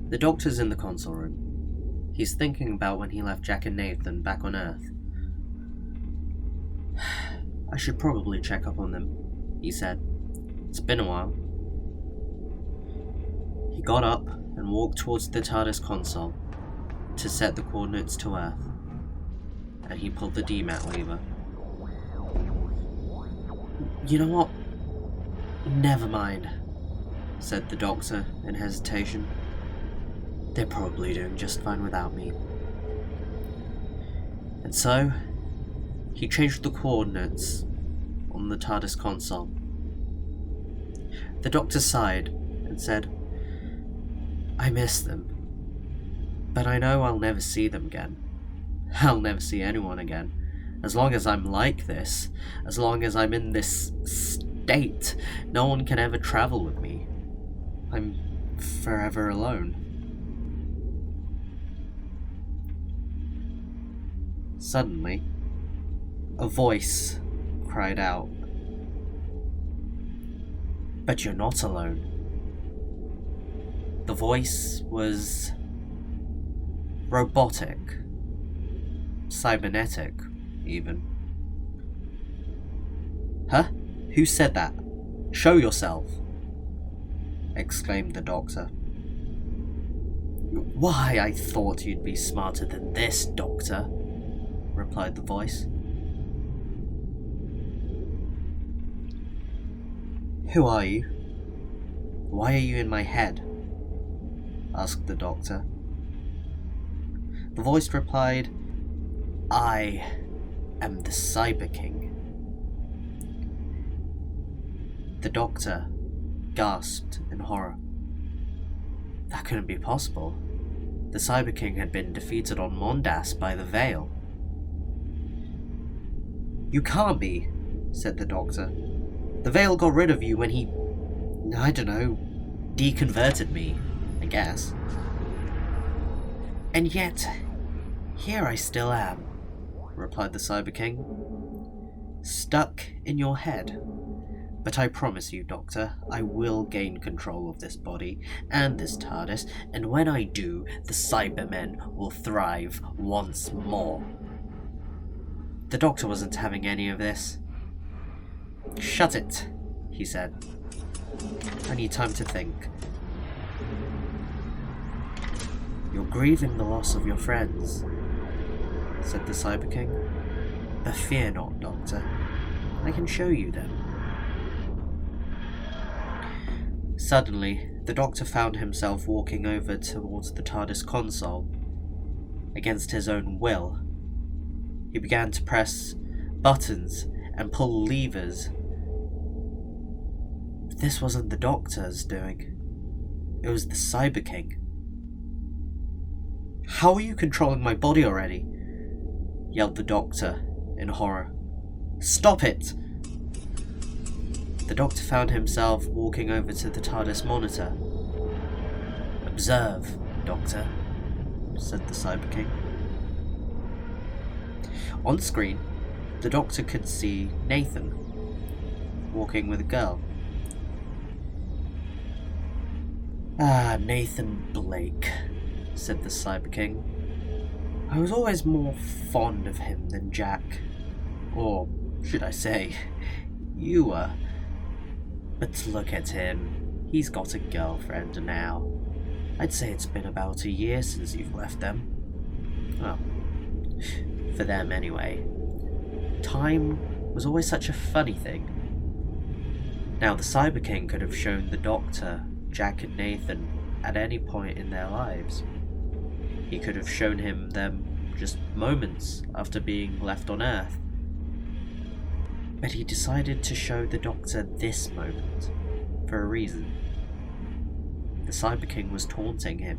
The doctor's in the console room. He's thinking about when he left Jack and Nathan back on Earth. I should probably check up on them, he said. It's been a while. He got up and walked towards the TARDIS console to set the coordinates to Earth, and he pulled the DMAT lever. You know what? Never mind, said the doctor in hesitation. They're probably doing just fine without me. And so, he changed the coordinates on the TARDIS console. The doctor sighed and said, I miss them, but I know I'll never see them again. I'll never see anyone again. As long as I'm like this, as long as I'm in this state, no one can ever travel with me. I'm forever alone. Suddenly, a voice cried out, But you're not alone. The voice was robotic, cybernetic, even. Huh? Who said that? Show yourself! Exclaimed the doctor. Why, I thought you'd be smarter than this, Doctor, replied the voice. Who are you? Why are you in my head? Asked the doctor. The voice replied, I am the Cyber King. The doctor gasped in horror. That couldn't be possible. The Cyber King had been defeated on Mondas by the Veil. You can't be, said the doctor. The Veil got rid of you when he, I don't know, deconverted me, I guess. And yet, here I still am, replied the Cyber King. Stuck in your head. But I promise you, Doctor, I will gain control of this body and this TARDIS, and when I do, the Cybermen will thrive once more. The Doctor wasn't having any of this. Shut it, he said. I need time to think. You're grieving the loss of your friends, said the Cyber King. But fear not, Doctor. I can show you them. Suddenly, the Doctor found himself walking over towards the TARDIS console. Against his own will, he began to press buttons and pull levers. But this wasn't the Doctor's doing. It was the Cyber King. How are you controlling my body already? Yelled the Doctor in horror. Stop it! The Doctor found himself walking over to the TARDIS monitor. Observe, Doctor, said the Cyber King. On screen, the Doctor could see Nathan walking with a girl. Ah, Nathan Blake, said the Cyber King. I was always more fond of him than Jack. Or, should I say, you were. But look at him. He's got a girlfriend now. I'd say it's been about a year since you've left them. Well, for them anyway. Time was always such a funny thing. Now, the Cyber King could have shown the Doctor, Jack and Nathan at any point in their lives. He could have shown him them just moments after being left on Earth. But he decided to show the Doctor this moment, for a reason. The Cyber King was taunting him.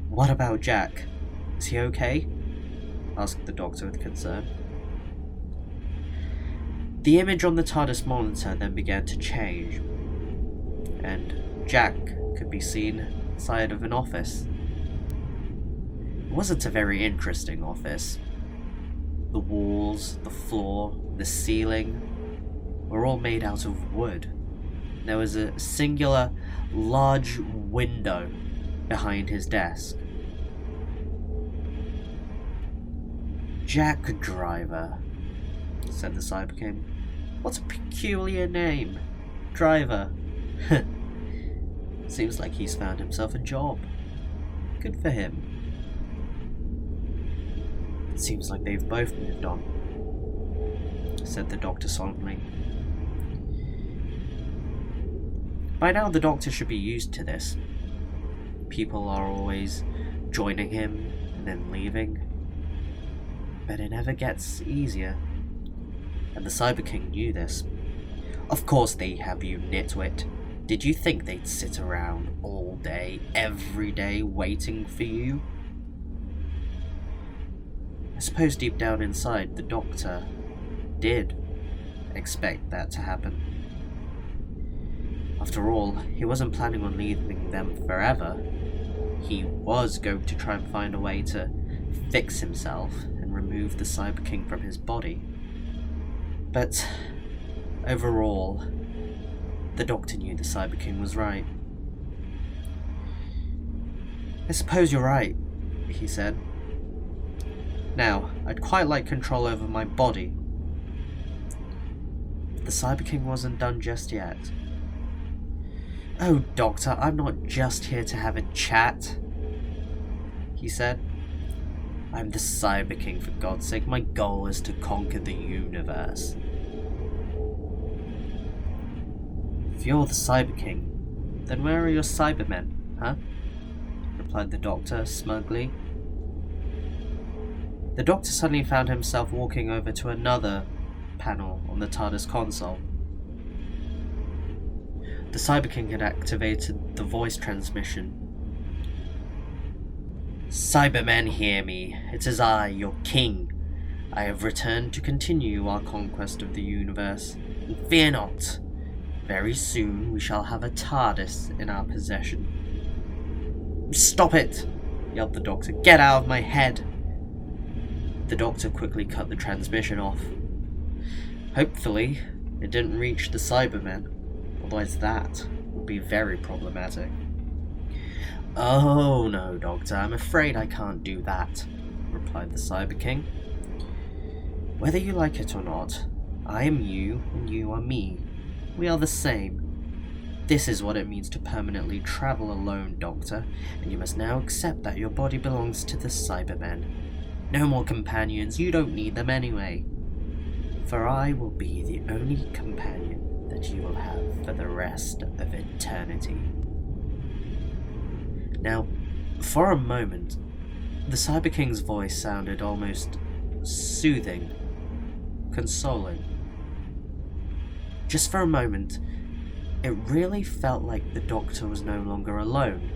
What about Jack? Is he okay? Asked the Doctor with concern. The image on the TARDIS monitor then began to change, and Jack could be seen inside of an office. It wasn't a very interesting office. The walls, the floor, the ceiling were all made out of wood. there was a singular, large window behind his desk. Jack Driver, said the Cyber King. What a peculiar name. Driver. Seems like he's found himself a job. Good for him. It seems like they've both moved on, said the Doctor solemnly. By now the Doctor should be used to this. People are always joining him and then leaving. But it never gets easier. And the Cyber King knew this. Of course they have, you nitwit. Did you think they'd sit around all day, every day, waiting for you? I suppose deep down inside, the Doctor did expect that to happen. After all, he wasn't planning on leaving them forever. He was going to try and find a way to fix himself and remove the Cyber King from his body. But overall, the Doctor knew the Cyber King was right. I suppose you're right, he said. Now, I'd quite like control over my body. But the Cyber King wasn't done just yet. Oh, Doctor, I'm not just here to have a chat, he said. I'm the Cyber King, for God's sake. My goal is to conquer the universe. If you're the Cyber King, then where are your Cybermen, huh? Replied the Doctor smugly. The Doctor suddenly found himself walking over to another panel on the TARDIS console. The Cyber King had activated the voice transmission. Cybermen, hear me. It is I, your king. I have returned to continue our conquest of the universe. And fear not. Very soon we shall have a TARDIS in our possession. Stop it! Yelled the Doctor. Get out of my head! The Doctor quickly cut the transmission off. Hopefully, it didn't reach the Cybermen. Otherwise that would be very problematic. Oh no, Doctor, I'm afraid I can't do that, replied the Cyber King. Whether you like it or not, I am you and you are me. We are the same. This is what it means to permanently travel alone, Doctor, and you must now accept that your body belongs to the Cybermen. No more companions, you don't need them anyway. For I will be the only companion that you will have for the rest of eternity. Now, for a moment, the Cyber King's voice sounded almost soothing, consoling. Just for a moment, it really felt like the Doctor was no longer alone.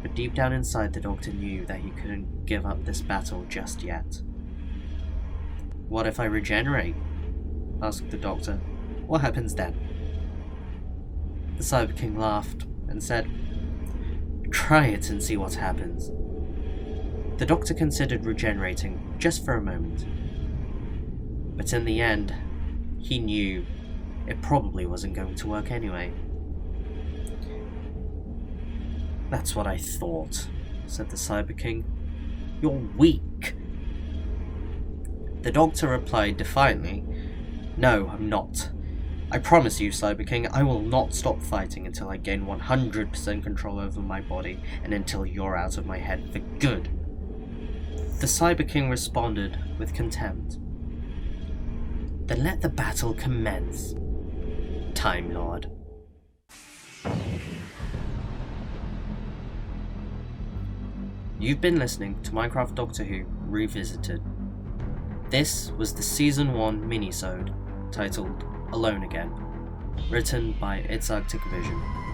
But deep down inside, the Doctor knew that he couldn't give up this battle just yet. What if I regenerate? Asked the Doctor. What happens then? The Cyber King laughed and said, Try it and see what happens. The Doctor considered regenerating just for a moment. But in the end, he knew it probably wasn't going to work anyway. That's what I thought, said the Cyber King. You're weak. The Doctor replied defiantly, No, I'm not. I promise you, Cyber King, I will not stop fighting until I gain 100% control over my body and until you're out of my head for good. The Cyber King responded with contempt. Then let the battle commence, Time Lord. You've been listening to Minecraft Doctor Who Revisited. This was the Season 1 mini-sode titled Alone Again, written by ItsArcticVision.